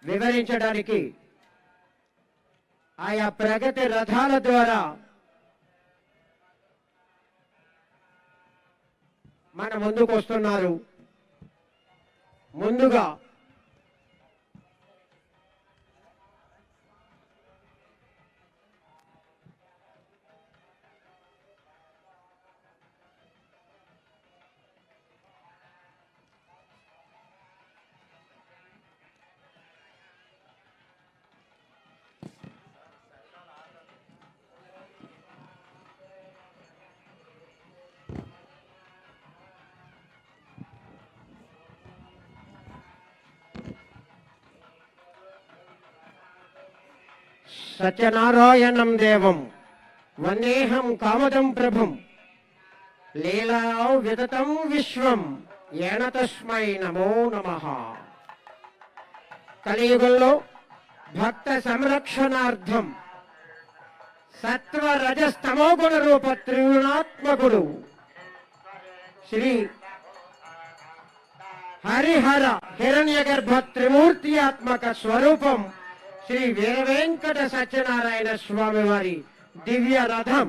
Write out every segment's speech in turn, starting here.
వివరించడానికి ఆయా ప్రగతి రథాల ద్వారా మన ముందుకు వస్తున్నారు. ముందుగా సత్యనారాయణం దేవం వందేహం కామదం ప్రభుం లీలా విదతం విశ్వం ఏన తస్మై నమో నమః. కలియుగంలో భక్త సంరక్షణార్థం సత్వ రజస్తమో గుణ రూప త్రిగుణాత్మకుడు శ్రీ హరిహర హిరణ్యగర్భ త్రిమూర్తియాత్మక స్వరూపం శ్రీ వీరవేంకట సత్యనారాయణ స్వామి వారి దివ్య రథం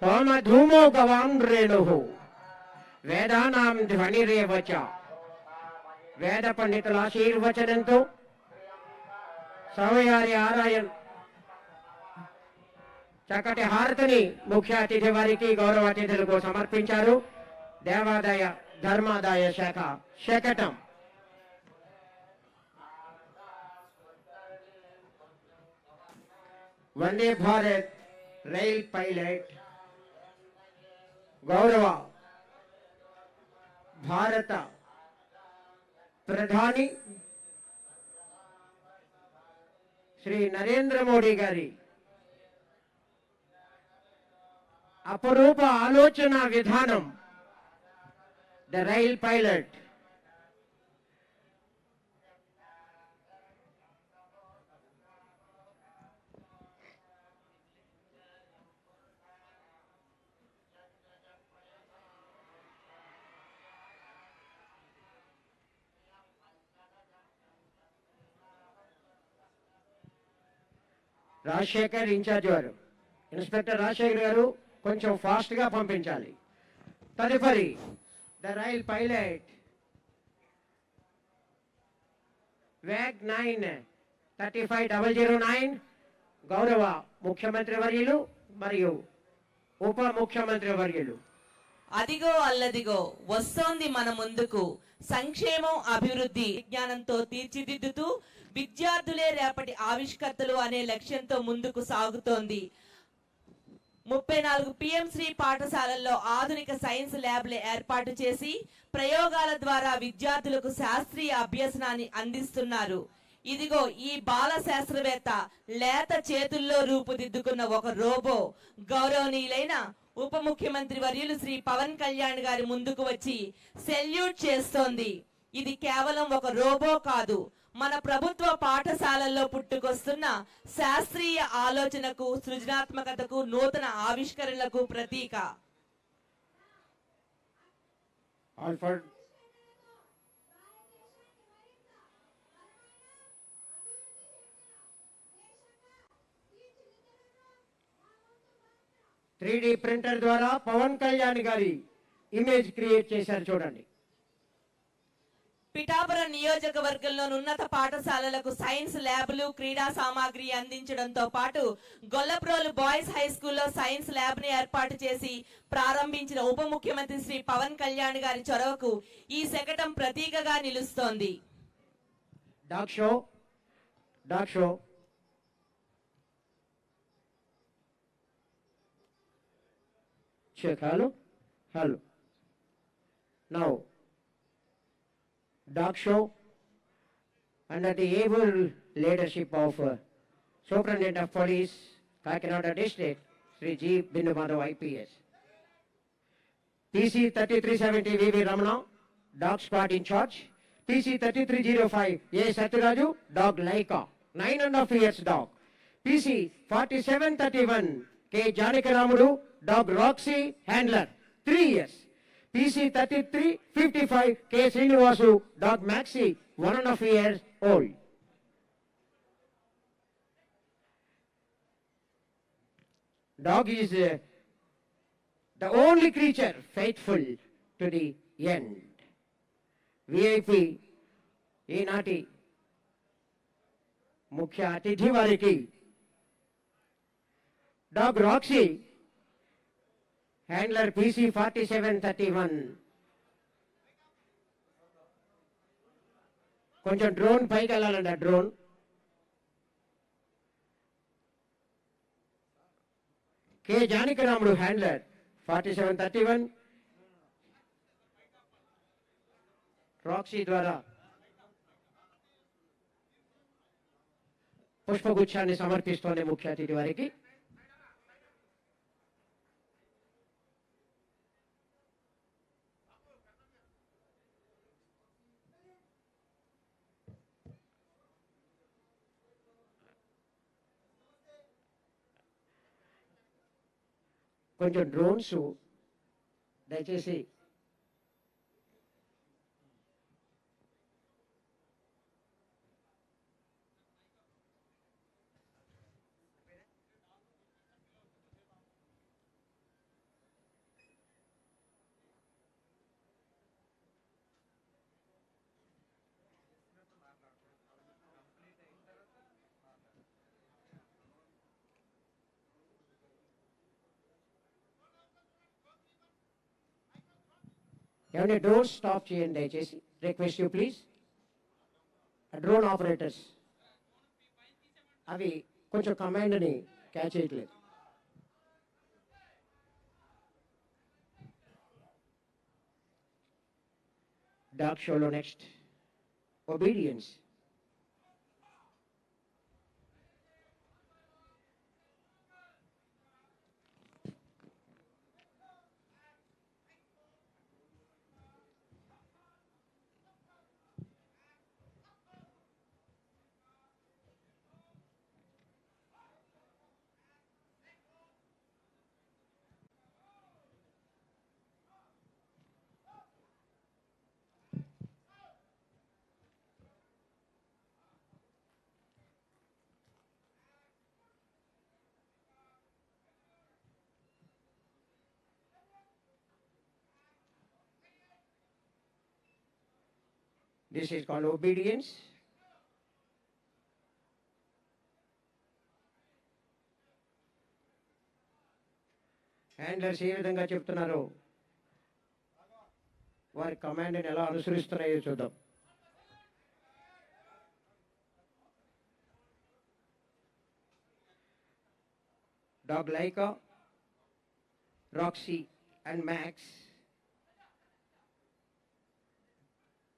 హోమధూమో గవాన్ రేణు వేదానాం ధ్వనిరేవచ. వేద పండితుల ఆశీర్వచనంతో స్వామివారి ఆరాయణ చక్కటి హారతిని ముఖ్య అతిథి వారికి గౌరవ అతిథులకు సమర్పించారు. దేవాదాయ ధర్మాదాయ శాఖ శకటం. వందే భారత్ రైల్ పైలట్ గౌరవ భారత ప్రధాని శ్రీ నరేంద్ర మోడీ గారి అపరూప ఆలోచన విధానం the rail pilot Rajasekhar in charge వారు ఇన్స్పెక్టర్ రాజశేఖర్ గారు కొంచెం ఫాస్ట్ గా పంపించాలి. తదుపరి ద రైల్ పైలట్ వ్యాగ్ 9-35009 గౌరవ ముఖ్యమంత్రి వర్యులు మరియు ఉప ముఖ్యమంత్రి వర్యులు. అదిగో అల్లదిగో వస్తోంది మన ముందుకు సంక్షేమం అభివృద్ధి విజ్ఞానంతో తీర్చిదిద్దుతూ విద్యార్థులే రేపటి ఆవిష్కర్తలు అనే లక్ష్యంతో ముందుకు సాగుతోంది. 34 పిఎంశ్రీ పాఠశాలల్లో ఆధునిక సైన్స్ ల్యాబ్లు ఏర్పాటు చేసి ప్రయోగాల ద్వారా విద్యార్థులకు శాస్త్రీయ అభ్యసనాన్ని అందిస్తున్నారు. ఇదిగో ఈ బాల శాస్త్రవేత్త లేత చేతుల్లో రూపుదిద్దుకున్న ఒక రోబో గౌరవనీయులైన ఉప ముఖ్యమంత్రి వర్యులు శ్రీ పవన్ కళ్యాణ్ గారి ముందుకు వచ్చి సెల్యూట్ చేస్తోంది. ఇది కేవలం ఒక రోబో కాదు, మన ప్రభుత్వ పాఠశాలల్లో పుట్టుకొస్తున్న శాస్త్రీయ ఆలోచనకు, సృజనాత్మకతకు, నూతన ఆవిష్కరణలకు ప్రతీక. ఆల్ఫర్డ్ 3D ప్రింటర్ ద్వారా పవన్ కళ్యాణ్ గారి ఇమేజ్ క్రియేట్ చేశారు. చూడండి. పిఠాపురం నియోజకవర్గంలోని ఉన్నత పాఠశాలలకు సైన్స్ ల్యాబ్లు, క్రీడా సామాగ్రి అందించడంతో పాటు గొల్లప్రోలు బాయ్స్ హై స్కూల్లో సైన్స్ ల్యాబ్ ని ఏర్పాటు చేసి ప్రారంభించిన ఉప ముఖ్యమంత్రి శ్రీ పవన్ కళ్యాణ్ గారి చొరవకు ఈ శకటం ప్రతీకగా నిలుస్తోంది. డాక్ షో check. Hello. Now, dog show under the able leadership of Superintendent of Police, Kakinada District, Sri G. Bindu IPS. PC 3370 VV Ramana, dog squad in charge. PC 3305 A. Saturaju, dog Laika, 9.5 years dog. PC 4731 K. Janikaramudu, dog Roxy, handler, 3 years. PC 3355 K Srinivasu, dog Maxi, 1.5 years old. Dog is the only creature faithful to the end. VIP ఈనాటి ముఖ్య అతిథి వారికి dog Roxy handler PC 4731. కొంచెం drone పైకి వెళ్ళాలండి. ఆ drone K Janakiramudu handler 4731. Roxy ద్వారా పుష్పగుచ్ఛాన్ని సమర్పిస్తోంది ముఖ్య అతిథి వారికి. కొంచెం డ్రోన్స్ దయచేసి ఏమంటే డ్రోన్ స్టాప్ చేయండి దయచేసి. Request you please. Drone operators అవి కొంచెం కమాండ్ని క్యాచ్ చేయట్లేదు. డాగ్ షోలో next obedience. This is called obedience. Handlers ఏ విధంగా చెప్తున్నారో వారి కమాండ్ని ఎలా అనుసరిస్తున్నాయో చూద్దాం. Dog Laika, Roxy and Max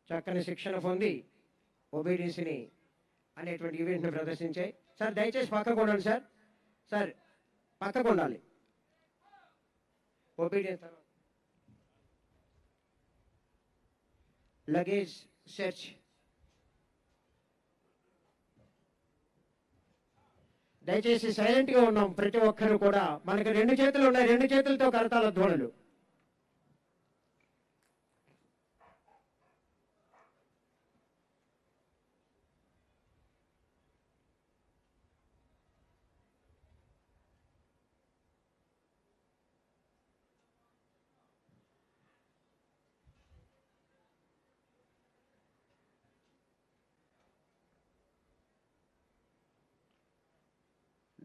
చక్కని శిక్షణ పొంది ఒబీడియన్స్ని అనేటువంటి ఈవెంట్ని ప్రదర్శించాయి. సార్ దయచేసి పక్కకు ఉండండి సార్. సార్ పక్కకు ఉండాలి. Obedience luggage search. దయచేసి సైలెంట్గా ఉన్నాం ప్రతి ఒక్కరు కూడా. మనకి 2 చేతులు ఉన్నాయి, 2 చేతులతో కరతాల ధ్వనులు.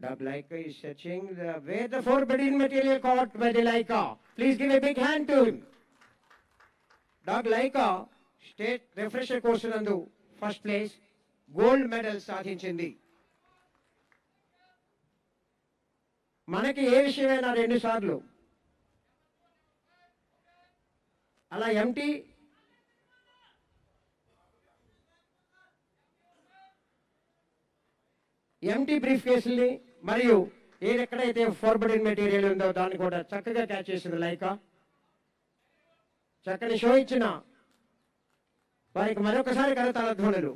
Dog Laika is searching where the forbidden material caught by the Laika. Please give a big hand to him. Dog Laika state refresher course నందు ఫస్ట్ ప్లేస్ గోల్డ్ మెడల్ సాధించింది. మనకి ఏ విషయమైనా 2 సార్లు అలా ఎంటీ బ్రీఫ్ కేసుల్ని మరియు ఎక్కడైతే ఫార్బిడెన్ మెటీరియల్ ఉందో దాన్ని కూడా చక్కగా క్యాచ్ చేసింది లైకా. చక్కని షో ఇచ్చిన వారికి మరొకసారి కరతాళ ధ్వనులు.